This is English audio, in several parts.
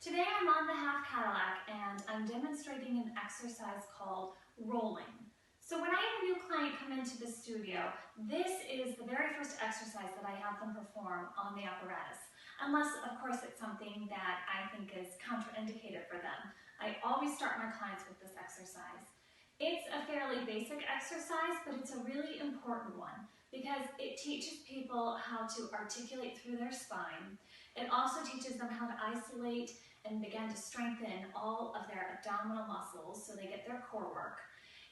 Today I'm on the half Cadillac and I'm demonstrating an exercise called rolling. So when I have a new client come into the studio, this is the very first exercise that I have them perform on the apparatus. Unless, of course, it's something that I think is contraindicated for them. I always start my clients with this exercise. It's a fairly basic exercise, but it's a really important one because it teaches people how to articulate through their spine. It also teaches them how to isolate and begin to strengthen all of their abdominal muscles so they get their core work.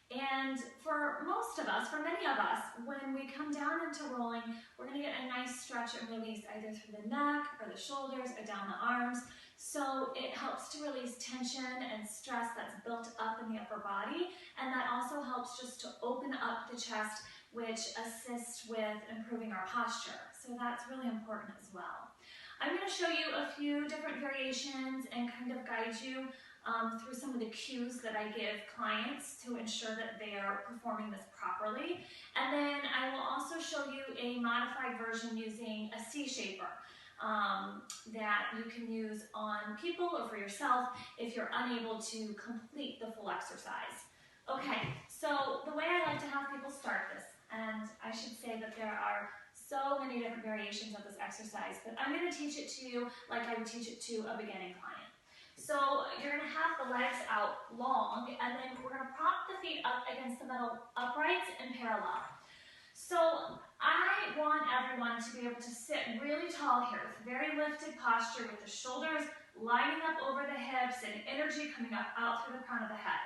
And for most of us, for many of us, when we come down into rolling, we're going to get a nice stretch and release either through the neck or the shoulders or down the arms. So it helps to release tension and stress that's built up in the upper body, and that also helps just to open up the chest, which assists with improving our posture. So that's really important as well. I'm going to show you a few different variations and kind of guide you through some of the cues that I give clients to ensure that they are performing this properly. And then I will also show you a modified version using a C-shaper that you can use on people or for yourself if you're unable to complete the full exercise. Okay, so the way I like to have people start this, and I should say that there are so many different variations of this exercise, but I'm going to teach it to you like I would teach it to a beginning client. So you're going to have the legs out long, and then we're going to prop the feet up against the metal uprights and parallel. So I want everyone to be able to sit really tall here with very lifted posture with the shoulders lining up over the hips and energy coming up out through the crown of the head.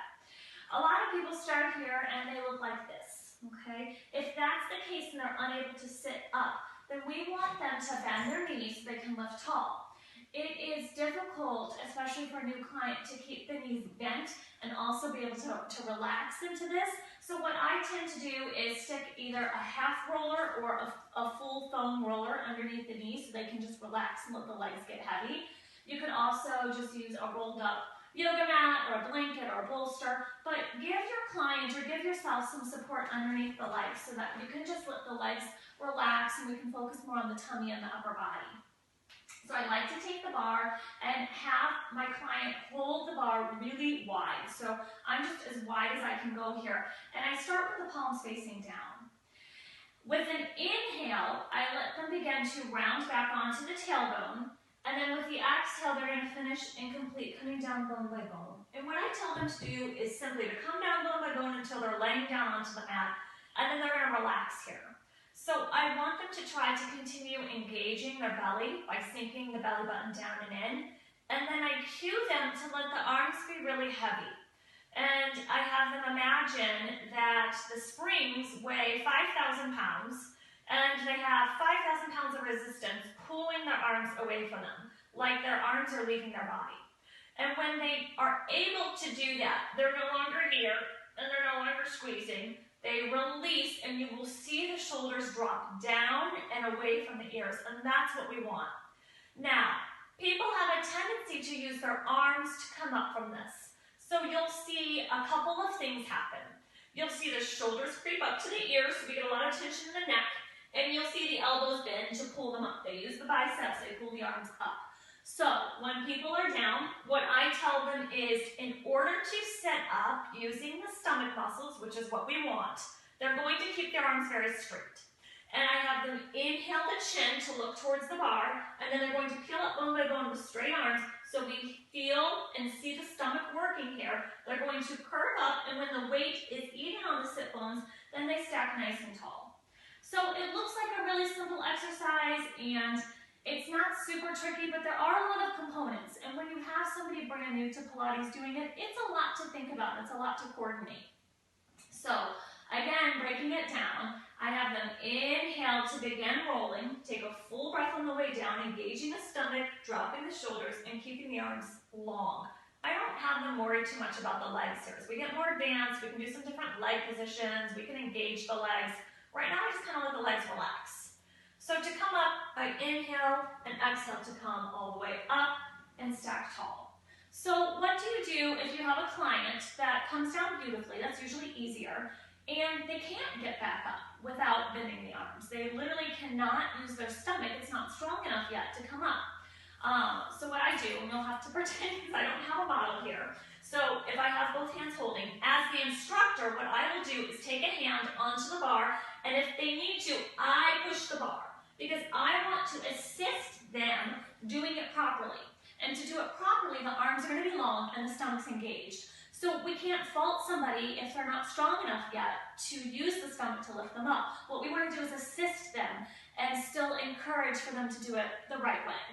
A lot of people start here and they look like this, okay? If that's the case and they're unable to sit up, then we want them to bend their knees so they can lift tall. It is difficult, especially for a new client, to keep the knees bent and also be able to relax into this. So what I tend to do is stick either a half roller or a full foam roller underneath the knees so they can just relax and let the legs get heavy. You can also just use a rolled up yoga mat or a blanket or a bolster, but give your client or give yourself some support underneath the legs so that you can just let the legs relax and we can focus more on the tummy and the upper body. So I like to take the bar and have my client hold the bar really wide. So I'm just as wide as I can go here. And I start with the palms facing down. With an inhale, I let them begin to round back onto the tailbone. And then with the exhale, they're going to finish and complete coming down bone by bone. And what I tell them to do is simply to come down bone by bone until they're laying down onto the mat. And then they're going to relax here. So I want them to try to continue engaging their belly by sinking the belly button down and in. And then I cue them to let the arms be really heavy. And I have them imagine that the springs weigh 5,000 pounds and they have 5,000 pounds of resistance pulling their arms away from them, like their arms are leaving their body. And when they are able to do that, they're no longer here and they're no longer squeezing. They release and you will see the shoulders drop down and away from the ears, and that's what we want. Now, people have a tendency to use their arms to come up from this. So you'll see a couple of things happen. You'll see the shoulders creep up to the ears, so we get a lot of tension in the neck, and you'll see the elbows bend to pull them up. They use the biceps, they pull the arms up. So when people are down, what I tell them is in order to sit up using the stomach muscles, which is what we want, they're going to keep their arms very straight. And I have them inhale the chin to look towards the bar, and then they're going to peel up bone by bone with straight arms so we feel and see the stomach working here. They're going to curve up, and when the weight is even on the sit bones, then they stack nice and tall. So it looks like a really simple exercise, and it's not super tricky, but there are a lot of components. And when you have somebody brand new to Pilates doing it, it's a lot to think about. It's a lot to coordinate. So again, breaking it down, I have them inhale to begin rolling. Take a full breath on the way down, engaging the stomach, dropping the shoulders, and keeping the arms long. I don't have them worry too much about the legs here. As we get more advanced, we can do some different leg positions. We can engage the legs. Right now, I just kind of let the legs relax. So to come up, I inhale and exhale to come all the way up and stack tall. So what do you do if you have a client that comes down beautifully? That's usually easier. And they can't get back up without bending the arms. They literally cannot use their stomach. It's not strong enough yet to come up. So what I do, and you'll have to pretend because I don't have a model here. So if I have both hands holding, as the instructor, what I will do is take a hand onto the bar, and if they need to, I push the bar because I want to assist them doing it properly. And to do it properly, the arms are going to be long and the stomach's engaged. So we can't fault somebody if they're not strong enough yet to use the stomach to lift them up. What we want to do is assist them and still encourage for them to do it the right way.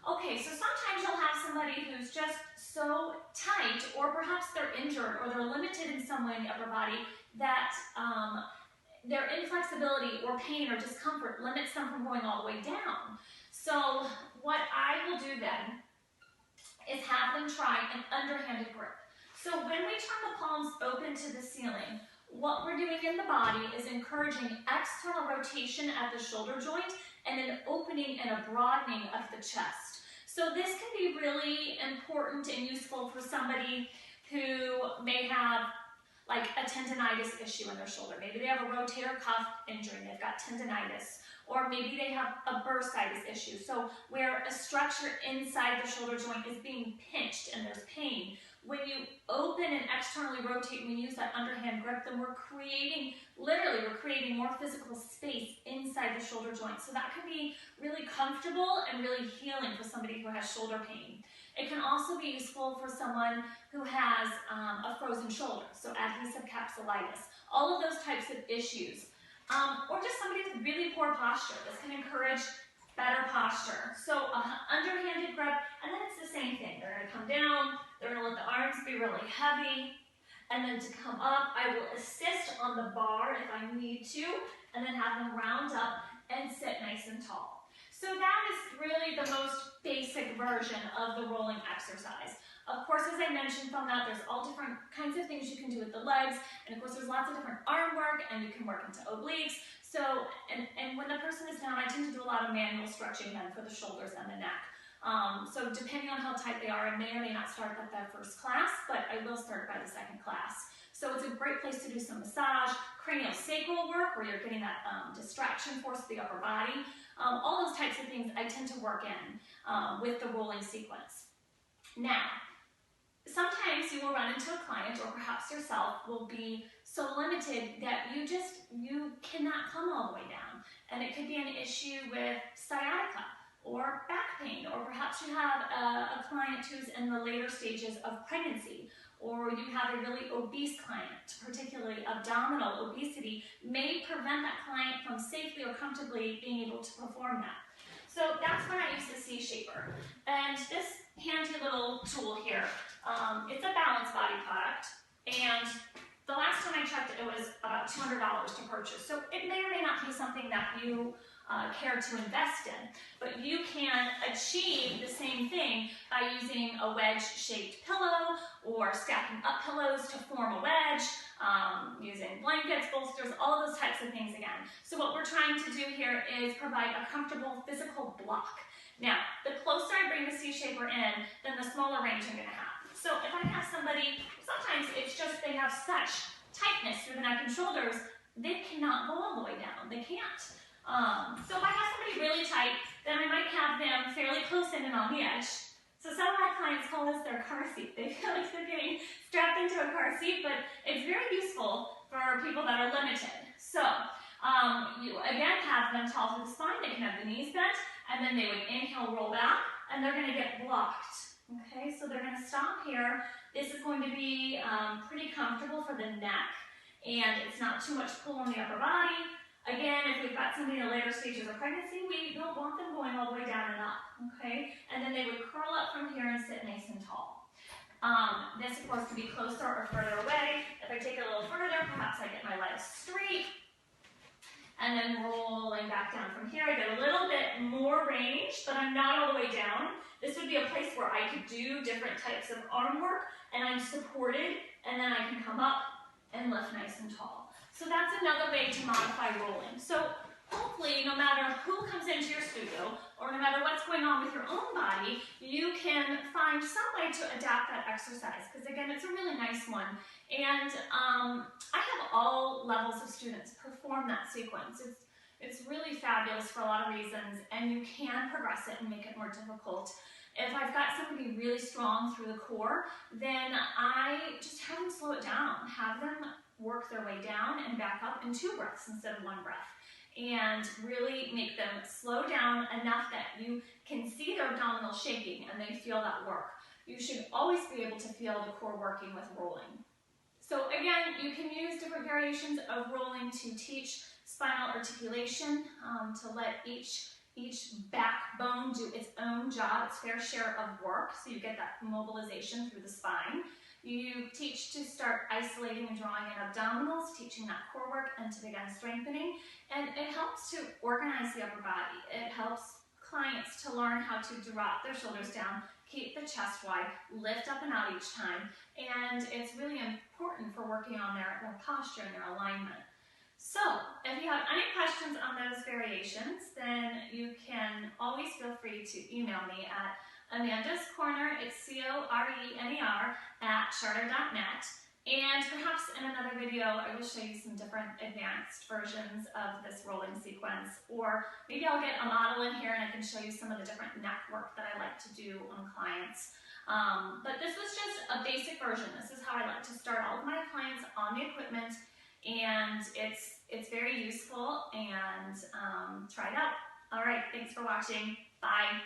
Okay, so sometimes you'll have somebody who's just so tight, or perhaps they're injured or they're limited in some way in the upper body that their inflexibility or pain or discomfort limits them from going all the way down. So what I will do then is have them try an underhanded grip. So when we turn the palms open to the ceiling, what we're doing in the body is encouraging external rotation at the shoulder joint and an opening and a broadening of the chest. So this can be really important and useful for somebody who may have like a tendinitis issue in their shoulder. Maybe they have a rotator cuff injury, they've got tendinitis. Or maybe they have a bursitis issue, so where a structure inside the shoulder joint is being pinched and there's pain. When you open and externally rotate and we use that underhand grip, then we're creating more physical space inside the shoulder joint. So that can be really comfortable and really healing for somebody who has shoulder pain. It can also be useful for someone who has a frozen shoulder, so adhesive capsulitis. All of those types of issues. Or just somebody with really poor posture. This can encourage better posture. So underhanded grip, and then it's the same thing. They're going to come down, they're going to let the arms be really heavy, and then to come up, I will assist on the bar if I need to, and then have them round up and sit nice and tall. So that is really the most basic version of the rolling exercise. Of course, as I mentioned from that, there's all different kinds of things you can do with the legs, and of course there's lots of different arm work, and you can work into obliques. So, and when the person is down, I tend to do a lot of manual stretching then for the shoulders and the neck. So depending on how tight they are, I may or may not start at that first class, but I will start by the second class. So it's a great place to do some massage, craniosacral work, where you're getting that distraction force of the upper body. All those types of things I tend to work in with the rolling sequence. Now, sometimes you will run into a client, or perhaps yourself will be so limited that you cannot come all the way down. And it could be an issue with sciatica or back pain, or perhaps you have a client who's in the later stages of pregnancy, or you have a really obese client, particularly abdominal obesity, may prevent that client from safely or comfortably being able to perform that. So that's when I use the C-Shaper. And this handy little tool here, it's a Balance Body product, and the last time I checked it was about $200 to purchase. So it may or may not be something that you care to invest in, but you can achieve the same thing by using a wedge-shaped pillow or stacking up pillows to form a wedge, using blankets, bolsters, all of those types of things again. So what we're trying to do here is provide a comfortable physical block. Now, the closer I bring the C-Shaper in, then the smaller range I'm going to have. So if I have somebody, sometimes it's just they have such tightness through the neck and shoulders, they cannot go all the way down. They can't. So if I have somebody really tight, then I might have them fairly close in and on the edge. So some of my clients call this their car seat. They feel like they're getting strapped into a car seat, but it's very useful for people that are limited. So you again have them tall through the spine. They can have the knees bent, and then they would inhale, roll back, and they're going to get blocked. Okay, so they're going to stop here. This is going to be pretty comfortable for the neck, and it's not too much pull on the upper body. Again, if we've got somebody in the later stages of pregnancy, we don't want them going all the way down and up, okay? And then they would curl up from here and sit nice and tall. This, of course, could be closer or further away. If I take it a little further, perhaps I get my legs straight, and then rolling back down from here. I get a little bit more range, but I'm not all the way down. This would be a place where I could do different types of arm work, and I'm supported, and then I can come up and lift nice and tall. So that's another way to modify rolling. So hopefully, no matter who comes into your studio, or no matter what's going on with your own body, you can find some way to adapt that exercise, because again, it's a really nice one. And I have all levels of students perform that sequence. It's really fabulous for a lot of reasons, and you can progress it and make it more difficult. If I've got somebody really strong through the core, then I just have them slow it down, have them work their way down and back up in 2 breaths instead of 1 breath, and really make them slow down enough that you can see their abdominals shaking and they feel that work. You should always be able to feel the core working with rolling. So again, you can use different variations of rolling to teach spinal articulation, to let each backbone do its own job, its fair share of work, so you get that mobilization through the spine. You teach to start isolating and drawing in abdominals, teaching that core work, and to begin strengthening. And it helps to organize the upper body. It helps clients to learn how to drop their shoulders down, keep the chest wide, lift up and out each time. And it's really important for working on their posture and their alignment. So, if you have any questions on those variations, then you can always feel free to email me at Amanda's Corner, it's CORENER @charter.net. And perhaps in another video, I will show you some different advanced versions of this rolling sequence. Or maybe I'll get a model in here and I can show you some of the different neck work that I like to do on clients. But this was just a basic version. This is how I like to start all of my clients on the equipment. And it's very useful, and try it out. All right, thanks for watching. Bye.